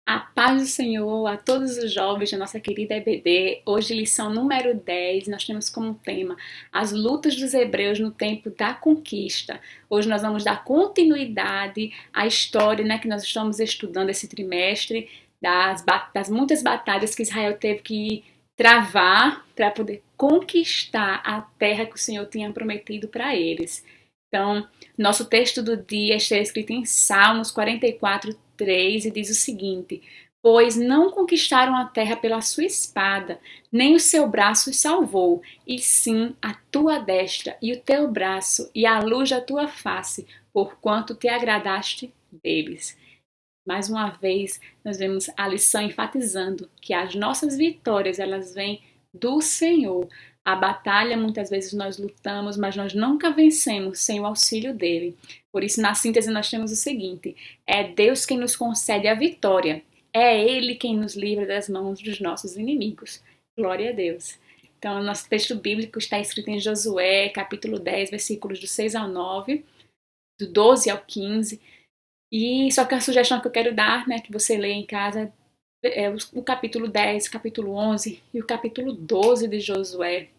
A paz do Senhor a todos os jovens da nossa querida EBD. Hoje, lição número 10, nós temos como tema as lutas dos hebreus no tempo da conquista. Hoje nós vamos dar continuidade à história, que nós estamos estudando esse trimestre, das muitas batalhas que Israel teve que travar para poder conquistar a terra que o Senhor tinha prometido para eles. Então, nosso texto do dia está escrito em Salmos 44:3 e diz o seguinte: pois não conquistaram a terra pela sua espada, nem o seu braço os salvou, e sim a tua destra e o teu braço e a luz da tua face, porquanto te agradaste deles. Mais uma vez, nós vemos a lição enfatizando que as nossas vitórias, elas vêm do Senhor. A batalha, muitas vezes nós lutamos, mas nós nunca vencemos sem o auxílio dele. Por isso, na síntese, nós temos o seguinte: é Deus quem nos concede a vitória. É Ele quem nos livra das mãos dos nossos inimigos. Glória a Deus. Então, o nosso texto bíblico está escrito em Josué, capítulo 10, versículos do 6 ao 9, do 12 ao 15. E só que a sugestão que eu quero dar, que você lê em casa, é o capítulo 10, capítulo 11 e o capítulo 12 de Josué.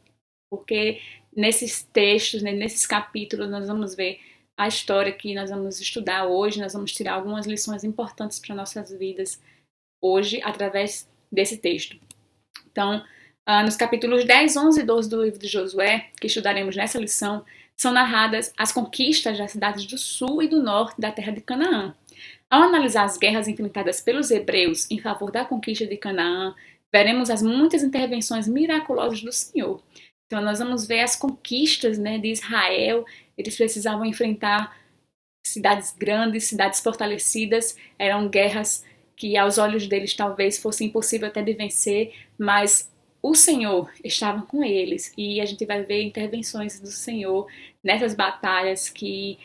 Porque nesses textos, nesses capítulos, nós vamos ver a história que nós vamos estudar hoje, nós vamos tirar algumas lições importantes para nossas vidas hoje, através desse texto. Então, nos capítulos 10, 11 e 12 do livro de Josué, que estudaremos nessa lição, são narradas as conquistas das cidades do sul e do norte da terra de Canaã. Ao analisar as guerras enfrentadas pelos hebreus em favor da conquista de Canaã, veremos as muitas intervenções miraculosas do Senhor. Então, nós vamos ver as conquistas de Israel. Eles precisavam enfrentar cidades grandes, cidades fortalecidas. Eram guerras que, aos olhos deles, talvez fosse impossível até de vencer, mas o Senhor estava com eles. E a gente vai ver intervenções do Senhor nessas batalhas que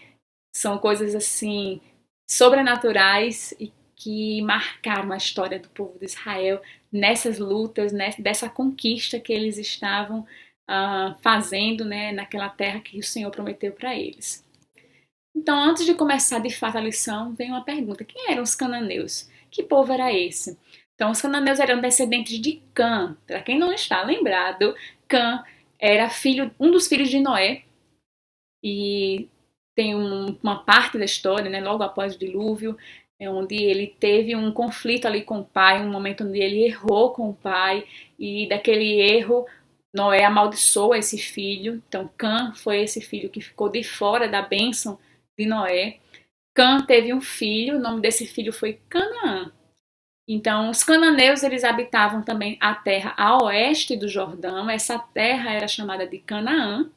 são coisas assim sobrenaturais e que marcaram a história do povo de Israel nessas lutas, dessa conquista que eles estavam fazendo naquela terra que o Senhor prometeu para eles. Então, antes de começar de fato a lição, vem uma pergunta: quem eram os cananeus? Que povo era esse? Então, os cananeus eram descendentes de Cã. Para quem não está lembrado, Cã era um dos filhos de Noé, e tem uma parte da história, logo após o dilúvio, onde ele teve um conflito ali com o pai, um momento onde ele errou com o pai, e daquele erro Noé amaldiçoou esse filho. Então Cã foi esse filho que ficou de fora da bênção de Noé. Cã teve um filho, o nome desse filho foi Canaã. Então os cananeus, eles habitavam também a terra a oeste do Jordão. Essa terra era chamada de Canaã,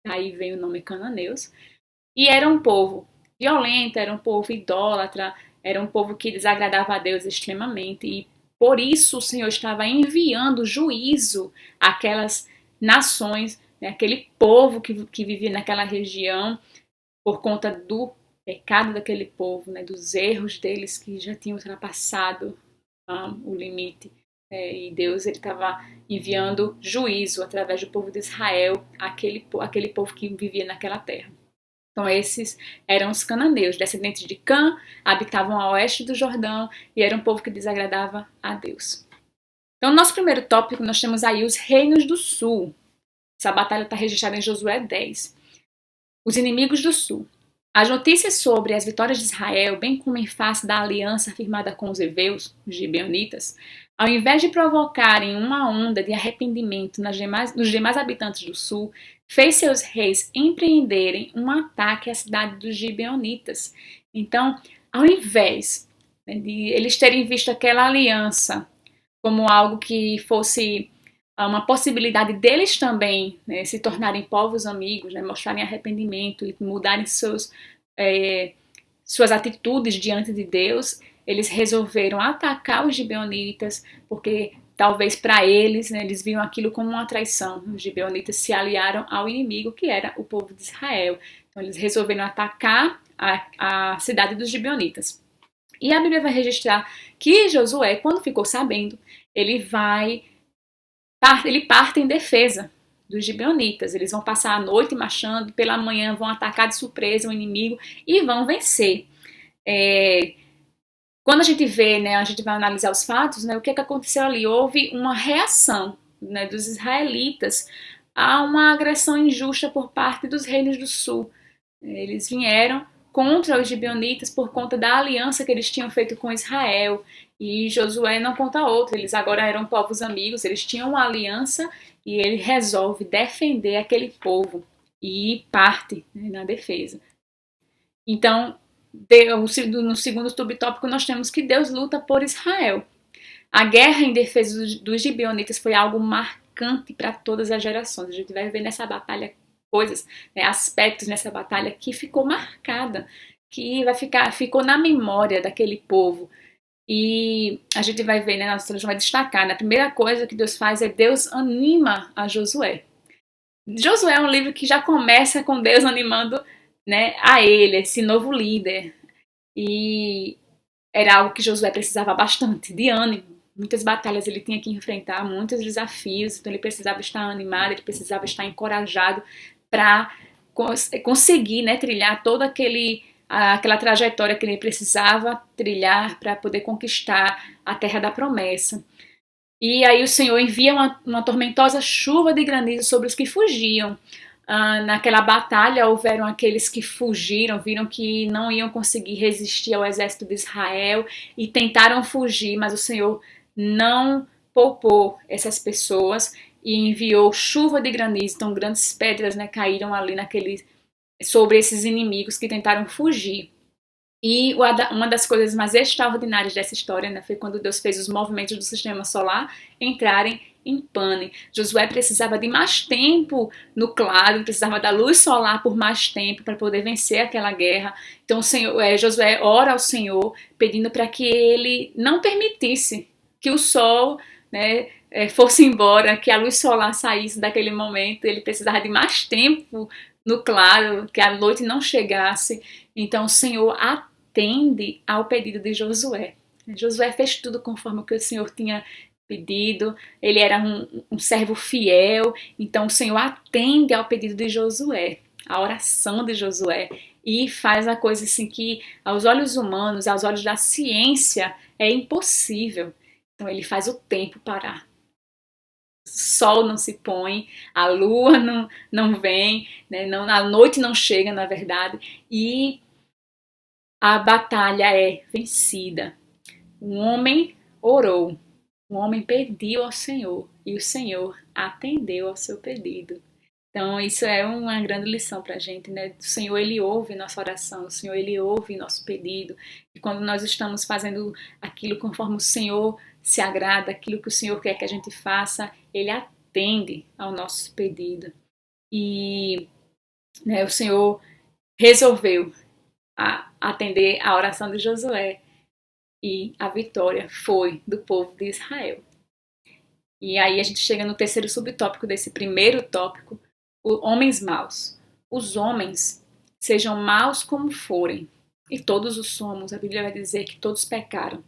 aí vem o nome cananeus. E era um povo violento, era um povo idólatra, era um povo que desagradava a Deus extremamente. E por isso o Senhor estava enviando juízo àquelas nações, aquele povo que vivia naquela região, por conta do pecado daquele povo, dos erros deles que já tinham ultrapassado o limite. E Deus estava enviando juízo através do povo de Israel, aquele povo que vivia naquela terra. Então esses eram os cananeus, descendentes de Cã, habitavam a oeste do Jordão e era um povo que desagradava a Deus. Então, no nosso primeiro tópico, nós temos aí os reinos do sul. Essa batalha está registrada em Josué 10. Os inimigos do sul. As notícias sobre as vitórias de Israel, bem como em face da aliança firmada com os heveus, os gibeonitas, ao invés de provocarem uma onda de arrependimento nos demais habitantes do sul, fez seus reis empreenderem um ataque à cidade dos gibeonitas. Então, ao invés de eles terem visto aquela aliança como algo que fosse uma possibilidade deles também se tornarem povos amigos, mostrarem arrependimento e mudarem suas atitudes diante de Deus, eles resolveram atacar os gibeonitas, porque talvez para eles, eles viam aquilo como uma traição. Os gibeonitas se aliaram ao inimigo, que era o povo de Israel. Então eles resolveram atacar a cidade dos gibeonitas. E a Bíblia vai registrar que Josué, quando ficou sabendo, ele parte em defesa dos gibeonitas. Eles vão passar a noite marchando, pela manhã vão atacar de surpresa o inimigo e vão vencer. quando a gente vê, né, a gente vai analisar os fatos, né, o que aconteceu ali? Houve uma reação, né, dos israelitas a uma agressão injusta por parte dos reinos do sul. Eles vieram contra os gibeonitas por conta da aliança que eles tinham feito com Israel. E Josué não conta outra, eles agora eram povos amigos, eles tinham uma aliança e ele resolve defender aquele povo e parte, né, na defesa. Então, no segundo subtópico, nós temos que Deus luta por Israel. A guerra em defesa dos gibeonitas foi algo marcante para todas as gerações. A gente vai ver nessa batalha coisas, né, aspectos nessa batalha que ficou marcada, que ficou na memória daquele povo. E a gente vai ver, né, a gente vai destacar, né, a primeira coisa que Deus faz é Deus anima a Josué. Josué é um livro que já começa com Deus animando, né, a ele, esse novo líder. E era algo que Josué precisava bastante, de ânimo. Muitas batalhas ele tinha que enfrentar, muitos desafios, então ele precisava estar animado, ele precisava estar encorajado para conseguir, né, trilhar toda aquela trajetória que ele precisava trilhar para poder conquistar a terra da promessa. E aí o Senhor envia uma tormentosa chuva de granizo sobre os que fugiam. Naquela batalha houveram aqueles que fugiram, viram que não iam conseguir resistir ao exército de Israel e tentaram fugir, mas o Senhor não poupou essas pessoas e enviou chuva de granizo, então grandes pedras, né, caíram ali sobre esses inimigos que tentaram fugir. E uma das coisas mais extraordinárias dessa história, né, foi quando Deus fez os movimentos do sistema solar entrarem em pane. Josué precisava de mais tempo no claro, precisava da luz solar por mais tempo para poder vencer aquela guerra. Então Josué ora ao Senhor pedindo para que ele não permitisse que o sol, né, fosse embora, que a luz solar saísse daquele momento. Ele precisava de mais tempo no claro, que a noite não chegasse. Então o Senhor atende ao pedido de Josué. Josué fez tudo conforme o que o Senhor tinha pedido, ele era um servo fiel, então o Senhor atende ao pedido de Josué, a oração de Josué, e faz a coisa assim que aos olhos humanos, aos olhos da ciência, é impossível. Então ele faz o tempo parar. O sol não se põe, a lua não vem, né? A noite não chega, na verdade, e a batalha é vencida. Um homem orou, um homem pediu ao Senhor e o Senhor atendeu ao seu pedido. Então isso é uma grande lição para a gente, né? O Senhor, Ele ouve nossa oração, o Senhor, Ele ouve nosso pedido. E quando nós estamos fazendo aquilo conforme o Senhor se agrada, aquilo que o Senhor quer que a gente faça, Ele atende ao nosso pedido. E, né, o Senhor resolveu atender a oração de Josué. E a vitória foi do povo de Israel. E aí a gente chega no terceiro subtópico desse primeiro tópico, homens maus. Os homens, sejam maus como forem, e todos os somos, a Bíblia vai dizer que todos pecaram. O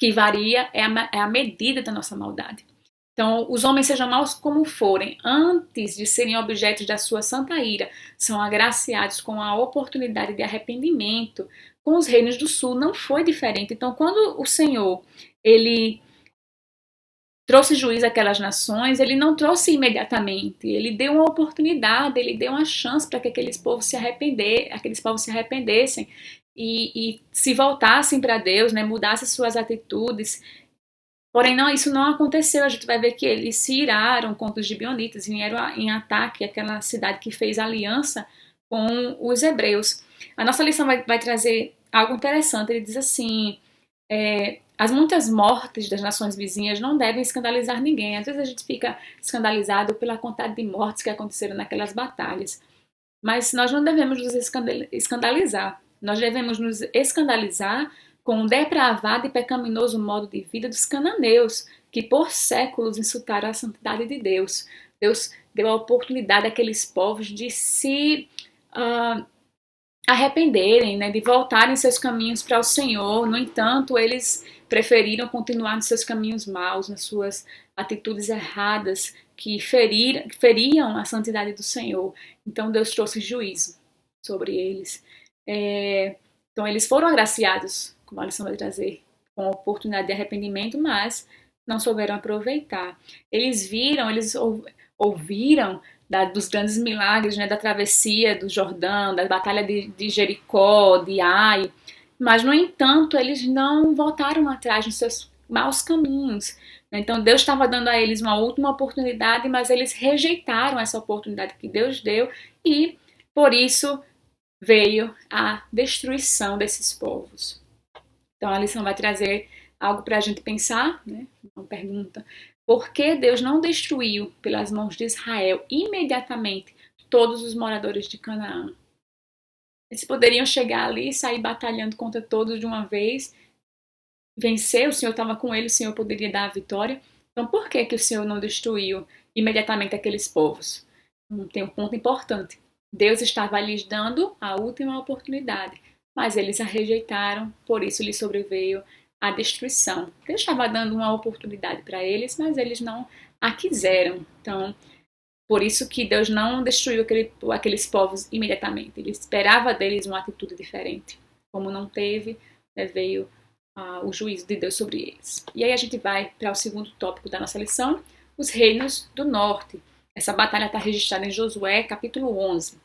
que varia é a medida da nossa maldade. Então, os homens sejam maus como forem, antes de serem objetos da sua santa ira, são agraciados com a oportunidade de arrependimento. Com os reinos do sul não foi diferente. Então, quando o Senhor, ele trouxe juízo àquelas nações, ele não trouxe imediatamente, ele deu uma oportunidade, ele deu uma chance para que aqueles povos se arrependessem e se voltassem para Deus, né, mudassem suas atitudes. Porém, isso não aconteceu. A gente vai ver que eles se iraram contra os gibeonitas, vieram em ataque àquela cidade que fez aliança com os hebreus. A nossa lição vai trazer algo interessante. Ele diz assim, as muitas mortes das nações vizinhas não devem escandalizar ninguém. Às vezes a gente fica escandalizado pela quantidade de mortes que aconteceram naquelas batalhas. Mas nós não devemos nos escandalizar. Nós devemos nos escandalizar com o depravado e pecaminoso modo de vida dos cananeus, que por séculos insultaram a santidade de Deus. Deus deu a oportunidade àqueles povos de se arrependerem, né, de voltarem seus caminhos para o Senhor. No entanto, eles preferiram continuar nos seus caminhos maus, nas suas atitudes erradas, que feriam a santidade do Senhor. Então Deus trouxe juízo sobre eles. Então eles foram agraciados como a lição vai trazer, com a oportunidade de arrependimento, mas não souberam aproveitar. Eles viram, eles ouviram dos grandes milagres, né, da travessia do Jordão, da batalha de Jericó, de Ai, mas, no entanto, eles não voltaram atrás nos seus maus caminhos. Então, Deus estava dando a eles uma última oportunidade, mas eles rejeitaram essa oportunidade que Deus deu e, por isso, veio a destruição desses povos. Então, a lição vai trazer algo para a gente pensar, né? Uma pergunta. Por que Deus não destruiu pelas mãos de Israel imediatamente todos os moradores de Canaã? Eles poderiam chegar ali e sair batalhando contra todos de uma vez, vencer, o Senhor estava com ele, o Senhor poderia dar a vitória. Então, por que o Senhor não destruiu imediatamente aqueles povos? Tem um ponto importante. Deus estava lhes dando a última oportunidade, mas eles a rejeitaram, por isso lhes sobreveio a destruição. Deus estava dando uma oportunidade para eles, mas eles não a quiseram. Então, por isso que Deus não destruiu aqueles povos imediatamente. Ele esperava deles uma atitude diferente. Como não teve, né, veio o juízo de Deus sobre eles. E aí a gente vai para o segundo tópico da nossa lição, os reinos do norte. Essa batalha está registrada em Josué, capítulo 11.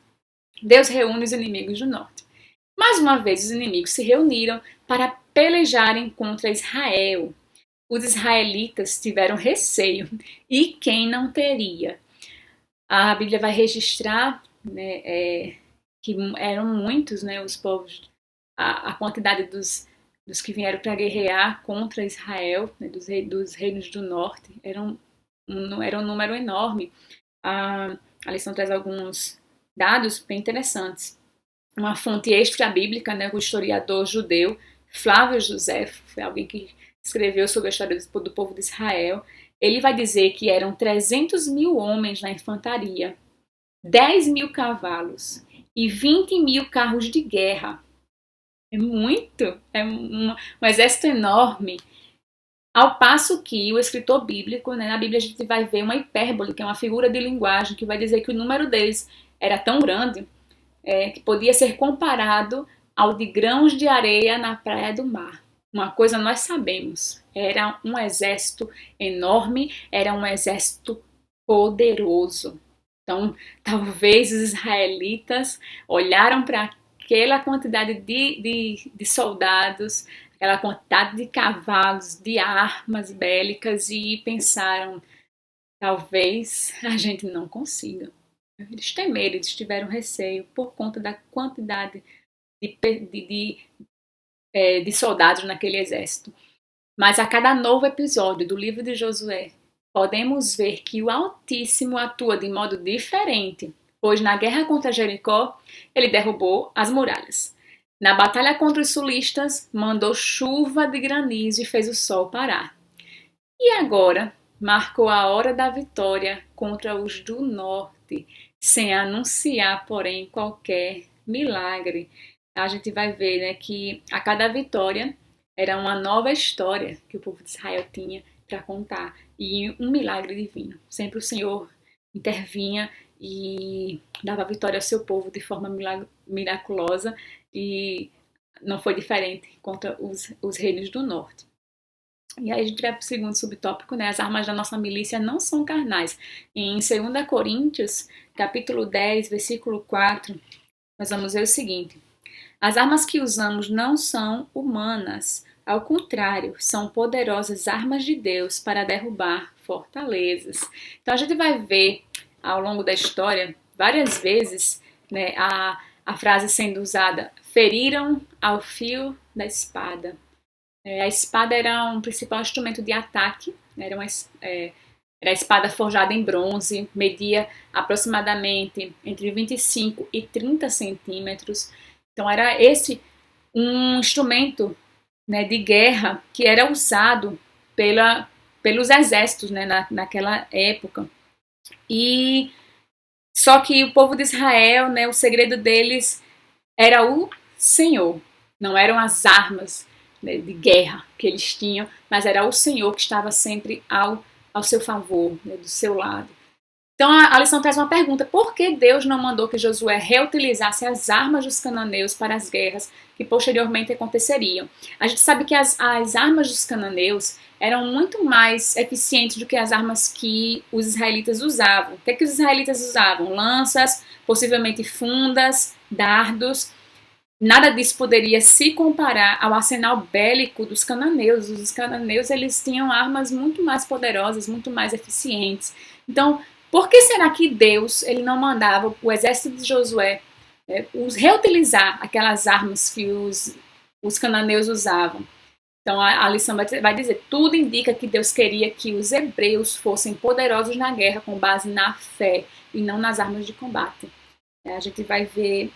Deus reúne os inimigos do norte. Mais uma vez, os inimigos se reuniram para pelejarem contra Israel. Os israelitas tiveram receio. E quem não teria? A Bíblia vai registrar, né, que eram muitos, né, os povos, a quantidade dos que vieram para guerrear contra Israel, né, dos reinos do norte, era um número enorme. A lição traz alguns dados bem interessantes. Uma fonte extra-bíblica, né, o historiador judeu Flávio Josefo, foi alguém que escreveu sobre a história do povo de Israel. Ele vai dizer que eram 300.000 homens na infantaria, 10.000 cavalos e 20.000 carros de guerra. É muito, é um exército enorme. Ao passo que o escritor bíblico, né, na Bíblia a gente vai ver uma hipérbole, que é uma figura de linguagem, que vai dizer que o número deles era tão grande que podia ser comparado ao de grãos de areia na praia do mar. Uma coisa nós sabemos, era um exército enorme, era um exército poderoso. Então, talvez os israelitas olharam para aquela quantidade de soldados, aquela quantidade de cavalos, de armas bélicas e pensaram, talvez a gente não consiga. Eles temeram, eles tiveram receio por conta da quantidade de soldados naquele exército. Mas a cada novo episódio do livro de Josué, podemos ver que o Altíssimo atua de modo diferente, pois na guerra contra Jericó, ele derrubou as muralhas. Na batalha contra os sulistas, mandou chuva de granizo e fez o sol parar. E agora, marcou a hora da vitória contra os do norte, sem anunciar, porém, qualquer milagre. A gente vai ver, né, que a cada vitória era uma nova história que o povo de Israel tinha para contar e um milagre divino. Sempre o Senhor intervinha e dava vitória ao seu povo de forma miraculosa e não foi diferente contra os reinos do norte. E aí a gente vai para o segundo subtópico, né? As armas da nossa milícia não são carnais. Em 2 Coríntios, capítulo 10, versículo 4, nós vamos ver o seguinte: as armas que usamos não são humanas, ao contrário, são poderosas armas de Deus para derrubar fortalezas. Então a gente vai ver ao longo da história várias vezes, né, a frase sendo usada: feriram ao fio da espada. A espada era um principal instrumento de ataque, era a espada forjada em bronze, media aproximadamente entre 25 e 30 centímetros. Então era esse um instrumento, né, de guerra que era usado pelos exércitos, né, naquela época. E só que o povo de Israel, né, o segredo deles era o Senhor, não eram as armas, né, de guerra que eles tinham, mas era o Senhor que estava sempre ao seu favor, né, do seu lado. Então a lição traz uma pergunta: por que Deus não mandou que Josué reutilizasse as armas dos cananeus para as guerras que posteriormente aconteceriam? A gente sabe que as armas dos cananeus eram muito mais eficientes do que as armas que os israelitas usavam. O que é que os israelitas usavam? Lanças, possivelmente fundas, dardos. Nada disso poderia se comparar ao arsenal bélico dos cananeus. Os cananeus, eles tinham armas muito mais poderosas, muito mais eficientes. Então, por que será que Deus ele não mandava o exército de Josué reutilizar aquelas armas que os cananeus usavam? Então, a lição vai dizer: tudo indica que Deus queria que os hebreus fossem poderosos na guerra com base na fé e não nas armas de combate. A gente vai ver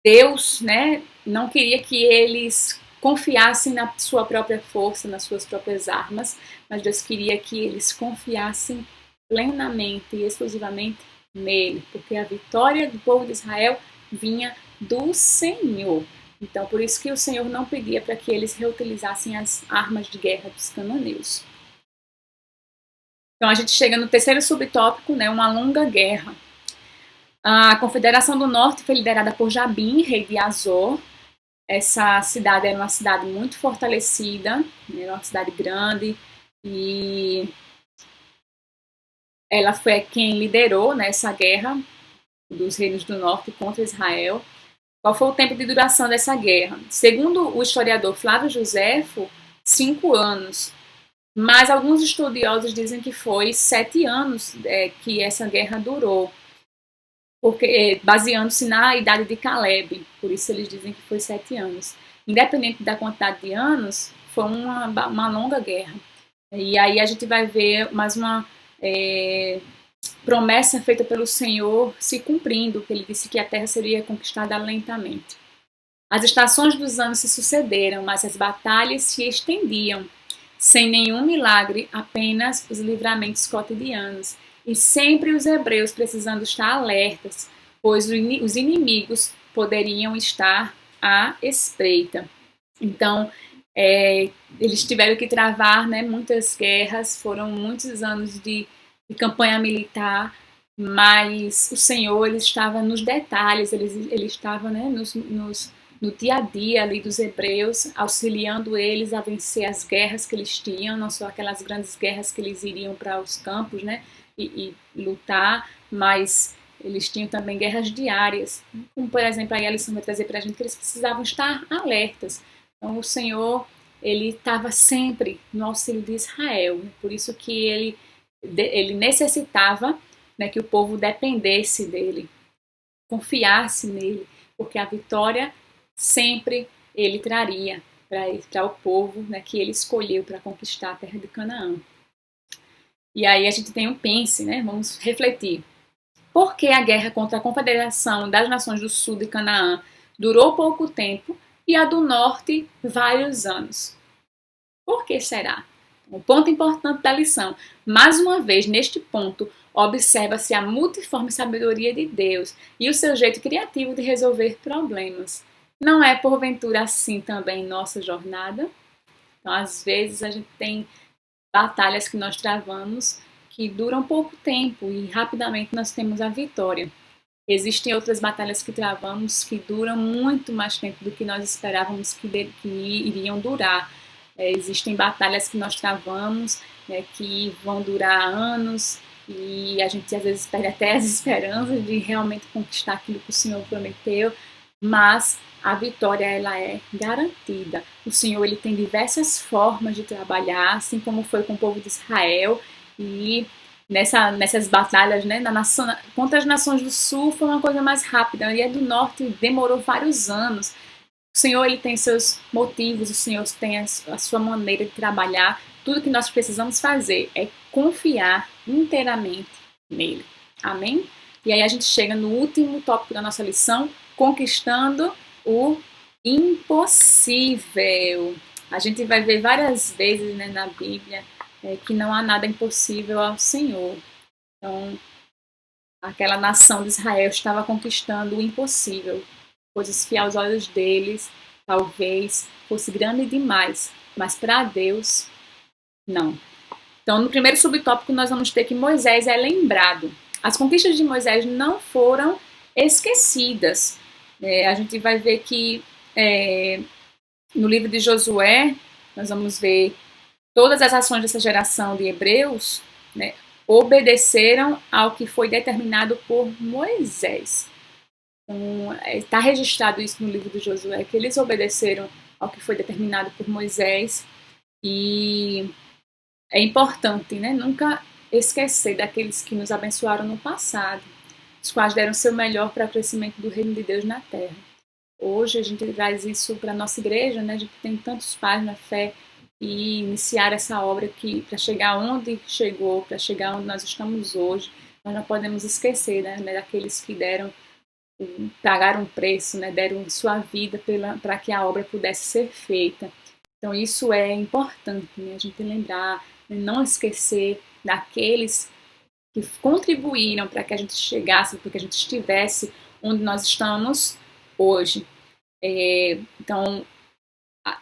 Deus, né, não queria que eles confiassem na sua própria força, nas suas próprias armas, mas Deus queria que eles confiassem plenamente e exclusivamente nele, porque a vitória do povo de Israel vinha do Senhor. Então, por isso que o Senhor não pedia para que eles reutilizassem as armas de guerra dos cananeus. Então, a gente chega no terceiro subtópico, né, uma longa guerra. A Confederação do Norte foi liderada por Jabim, rei de Azor. Essa cidade era uma cidade muito fortalecida, era uma cidade grande, e ela foi quem liderou nessa guerra dos reinos do norte contra Israel. Qual foi o tempo de duração dessa guerra? Segundo o historiador Flávio Joséfo, 5 anos. Mas alguns estudiosos dizem que foi 7 anos que essa guerra durou, porque baseando-se na idade de Caleb, por isso eles dizem que foi 7 anos. Independente da quantidade de anos, foi uma longa guerra. E aí a gente vai ver mais uma promessa feita pelo Senhor se cumprindo, que ele disse que a terra seria conquistada lentamente. As estações dos anos se sucederam, mas as batalhas se estendiam, sem nenhum milagre, apenas os livramentos cotidianos. E sempre os hebreus precisando estar alertas, pois os inimigos poderiam estar à espreita. Então, eles tiveram que travar, né, muitas guerras, foram muitos anos de campanha militar, mas o Senhor ele estava nos detalhes, ele estava, né, no dia a dia ali dos hebreus, auxiliando eles a vencer as guerras que eles tinham, não só aquelas grandes guerras que eles iriam para os campos, né, e lutar, mas eles tinham também guerras diárias, como por exemplo a Alison vai trazer para a gente que eles precisavam estar alertas. Então o Senhor ele estava sempre no auxílio de Israel, por isso que ele necessitava, né, que o povo dependesse dele, confiasse nele, porque a vitória sempre ele traria para o povo, né, que ele escolheu para conquistar a terra de Canaã. E aí a gente tem um pense, né? Vamos refletir. Por que a guerra contra a Confederação das Nações do Sul de Canaã durou pouco tempo e a do Norte vários anos? Por que será? Um ponto importante da lição. Mais uma vez, neste ponto, observa-se a multiforme sabedoria de Deus e o seu jeito criativo de resolver problemas. Não é porventura assim também nossa jornada? Então, às vezes, a gente tem batalhas que nós travamos que duram pouco tempo e rapidamente nós temos a vitória. Existem outras batalhas que travamos que duram muito mais tempo do que nós esperávamos que iriam durar. Existem batalhas que nós travamos que vão durar anos e a gente às vezes perde até as esperanças de realmente conquistar aquilo que o Senhor prometeu, mas a vitória ela é garantida. O Senhor ele tem diversas formas de trabalhar, assim como foi com o povo de Israel, e nessas batalhas, né, contra as nações do sul foi uma coisa mais rápida, e a do norte demorou vários anos. O Senhor ele tem seus motivos, o Senhor tem a sua maneira de trabalhar. Tudo que nós precisamos fazer é confiar inteiramente nele. Amém? E aí a gente chega no último tópico da nossa lição, conquistando o impossível. A gente vai ver várias vezes, né, na Bíblia que não há nada impossível ao Senhor. Então, aquela nação de Israel estava conquistando o impossível, coisas que aos olhos deles talvez fosse grande demais, mas para Deus, não. Então, no primeiro subtópico, nós vamos ter que Moisés é lembrado. As conquistas de Moisés não foram esquecidas. A gente vai ver que no livro de Josué, nós vamos ver todas as ações dessa geração de hebreus, né, obedeceram ao que foi determinado por Moisés. Então, está registrado isso no livro de Josué, que eles obedeceram ao que foi determinado por Moisés. E é importante, né, nunca esquecer daqueles que nos abençoaram no passado, os quais deram seu melhor para o crescimento do reino de Deus na terra. Hoje a gente traz isso para a nossa igreja, né, a gente tem tantos pais na fé, e iniciar essa obra aqui para chegar onde chegou, para chegar onde nós estamos hoje. Nós não podemos esquecer, né, daqueles que pagaram um preço, né, deram sua vida para que a obra pudesse ser feita. Então isso é importante, né, a gente lembrar, né, não esquecer daqueles que contribuíram para que a gente chegasse, para que a gente estivesse onde nós estamos hoje. Então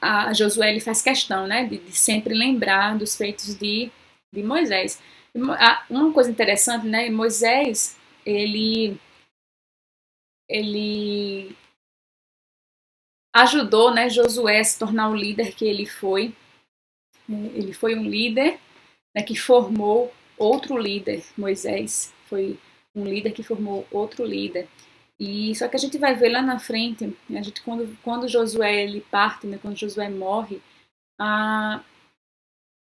a Josué ele faz questão, né, de sempre lembrar dos feitos de Moisés. Uma coisa interessante, né, Moisés, ele ajudou, né, Josué a se tornar o líder que ele foi. Ele foi um líder, né, que formou outro líder. Moisés foi um líder que formou outro líder. E só que a gente vai ver lá na frente, a gente, quando Josué ele parte, né, quando Josué morre,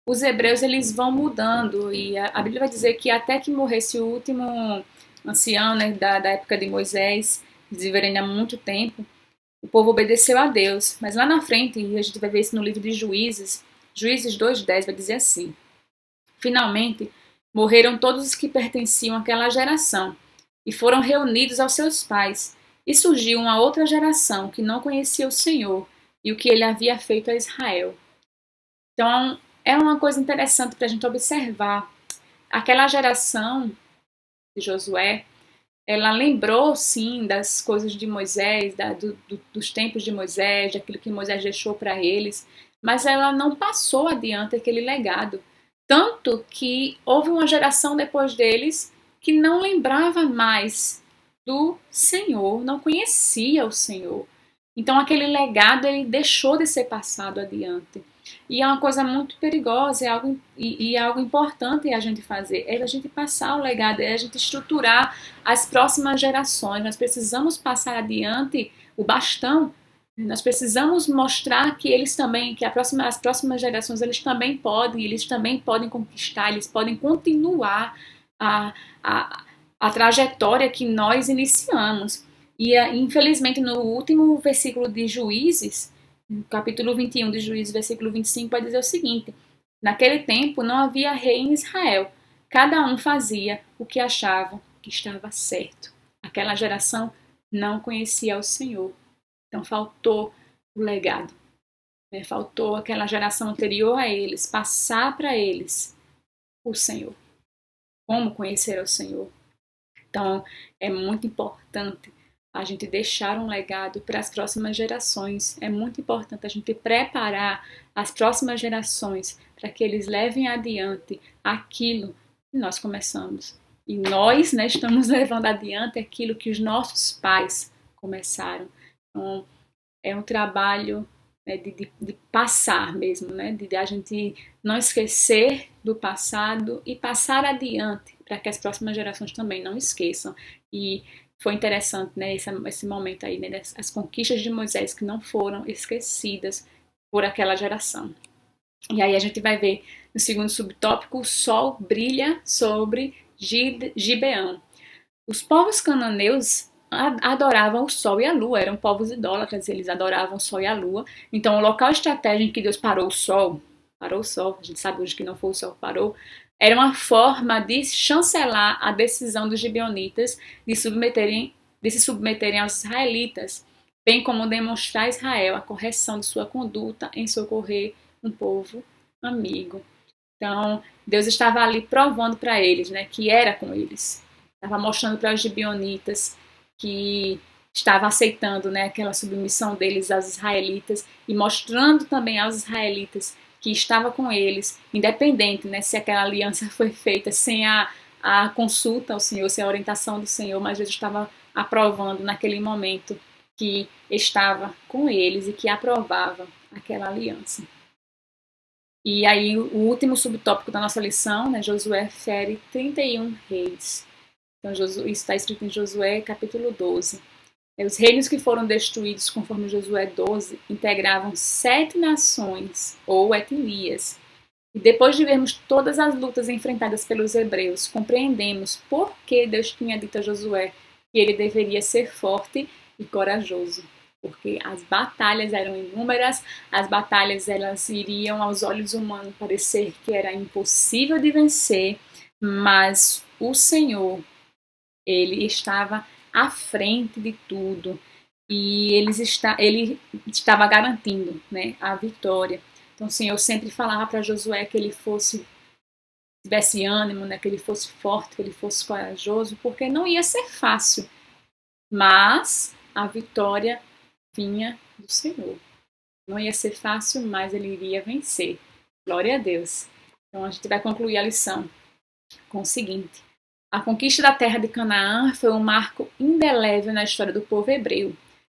os hebreus eles vão mudando, e a Bíblia vai dizer que até que morresse o último ancião, né, da época de Moisés, eles viveram há muito tempo, o povo obedeceu a Deus. Mas lá na frente, e a gente vai ver isso no livro de Juízes, Juízes 2:10 vai dizer assim: finalmente morreram todos os que pertenciam àquela geração, e foram reunidos aos seus pais, e surgiu uma outra geração que não conhecia o Senhor e o que ele havia feito a Israel. Então, é uma coisa interessante para a gente observar. Aquela geração de Josué, ela lembrou, sim, das coisas de Moisés, dos tempos de Moisés, daquilo que Moisés deixou para eles, mas ela não passou adiante aquele legado. Tanto que houve uma geração depois deles que não lembrava mais do Senhor, não conhecia o Senhor. Então aquele legado ele deixou de ser passado adiante. E é uma coisa muito perigosa, é algo importante a gente fazer, é a gente passar o legado, é a gente estruturar as próximas gerações. Nós precisamos passar adiante o bastão, nós precisamos mostrar que eles também, que as próximas gerações, eles também podem conquistar, eles podem continuar a trajetória que nós iniciamos. E infelizmente no último versículo de Juízes, no capítulo 21 de Juízes, versículo 25, vai dizer o seguinte: naquele tempo não havia rei em Israel, cada um fazia o que achava que estava certo. Aquela geração não conhecia o Senhor, então faltou o legado, né? Faltou aquela geração anterior a eles passar para eles o Senhor, como conhecer o Senhor. Então é muito importante a gente deixar um legado para as próximas gerações. É muito importante a gente preparar as próximas gerações para que eles levem adiante aquilo que nós começamos. E nós, né, estamos levando adiante aquilo que os nossos pais começaram. Então, é um trabalho, né, de passar mesmo, né, de a gente não esquecer do passado e passar adiante para que as próximas gerações também não esqueçam. E foi interessante, né, esse momento aí, né, as conquistas de Moisés que não foram esquecidas por aquela geração. E aí a gente vai ver no segundo subtópico: o sol brilha sobre Gibeão. Os povos cananeus adoravam o sol e a lua, eram povos idólatras, eles adoravam o sol e a lua. Então o local estratégico em que Deus parou o sol, a gente sabe hoje que não foi o sol que parou, era uma forma de chancelar a decisão dos gibeonitas de se submeterem aos israelitas, bem como demonstrar a Israel a correção de sua conduta em socorrer um povo amigo. Então, Deus estava ali provando para eles, né, que era com eles. Estava mostrando para os gibeonitas que estava aceitando, né, aquela submissão deles aos israelitas, e mostrando também aos israelitas que estava com eles, independente, né, se aquela aliança foi feita sem a consulta ao Senhor, sem a orientação do Senhor, mas Deus estava aprovando naquele momento que estava com eles e que aprovava aquela aliança. E aí o último subtópico da nossa lição, né, Josué fere 31 reis. Então isso está escrito em Josué capítulo 12. Os reinos que foram destruídos, conforme Josué 12, integravam 7 nações ou etnias. E depois de vermos todas as lutas enfrentadas pelos hebreus, compreendemos por que Deus tinha dito a Josué que ele deveria ser forte e corajoso. Porque as batalhas eram inúmeras, as batalhas elas iriam aos olhos humanos parecer que era impossível de vencer, mas o Senhor, ele estava à frente de tudo e ele estava garantindo, né, a vitória. Então, o Senhor sempre falava para Josué que ele tivesse ânimo, né, que ele fosse forte, que ele fosse corajoso, porque não ia ser fácil, mas a vitória vinha do Senhor. Não ia ser fácil, mas ele iria vencer. Glória a Deus. Então, a gente vai concluir a lição com o seguinte: a conquista da terra de Canaã foi um marco indelével na história do povo hebreu.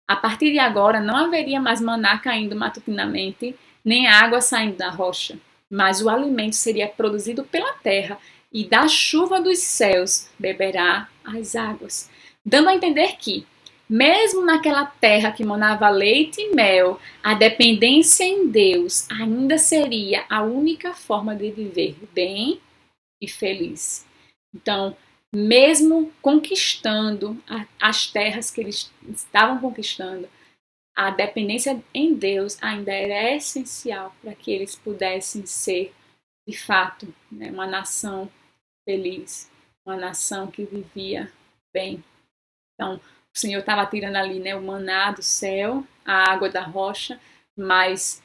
A partir de agora, não haveria mais maná caindo matutinamente, nem água saindo da rocha, mas o alimento seria produzido pela terra, e da chuva dos céus beberá as águas, dando a entender que, mesmo naquela terra que manava leite e mel, a dependência em Deus ainda seria a única forma de viver bem e feliz. Então, mesmo conquistando as terras que eles estavam conquistando, a dependência em Deus ainda era essencial para que eles pudessem ser, de fato, né, uma nação feliz, uma nação que vivia bem. Então, o Senhor estava tirando ali, né, o maná do céu, a água da rocha, mas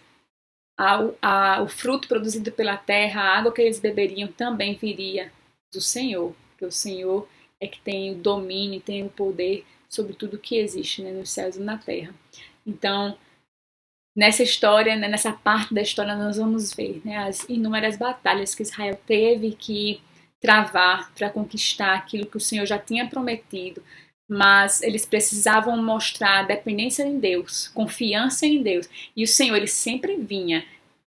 o fruto produzido pela terra, a água que eles beberiam também viria do Senhor, porque o Senhor é que tem o domínio, tem o poder sobre tudo que existe, né, nos céus e na terra. Então, nessa história, né, nessa parte da história, nós vamos ver, né, as inúmeras batalhas que Israel teve que travar para conquistar aquilo que o Senhor já tinha prometido, mas eles precisavam mostrar dependência em Deus, confiança em Deus, e o Senhor, ele sempre vinha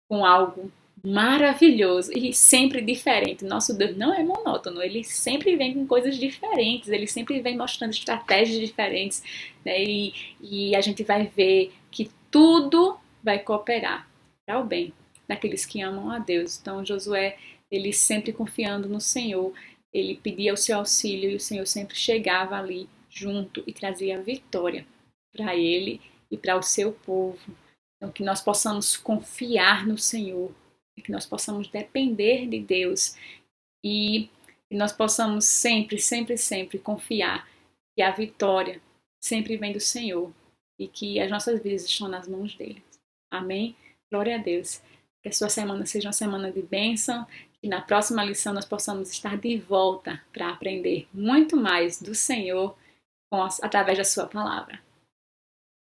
com algo maravilhoso e sempre diferente. Nosso Deus não é monótono, ele sempre vem com coisas diferentes, ele sempre vem mostrando estratégias diferentes, né? E a gente vai ver que tudo vai cooperar para o bem daqueles que amam a Deus. Então, Josué, ele sempre confiando no Senhor, ele pedia o seu auxílio e o Senhor sempre chegava ali junto e trazia a vitória para ele e para o seu povo. Então, que nós possamos confiar no Senhor, que nós possamos depender de Deus e que nós possamos sempre, sempre, sempre confiar que a vitória sempre vem do Senhor e que as nossas vidas estão nas mãos dele. Amém? Glória a Deus. Que a sua semana seja uma semana de bênção, que na próxima lição nós possamos estar de volta para aprender muito mais do Senhor através da sua palavra.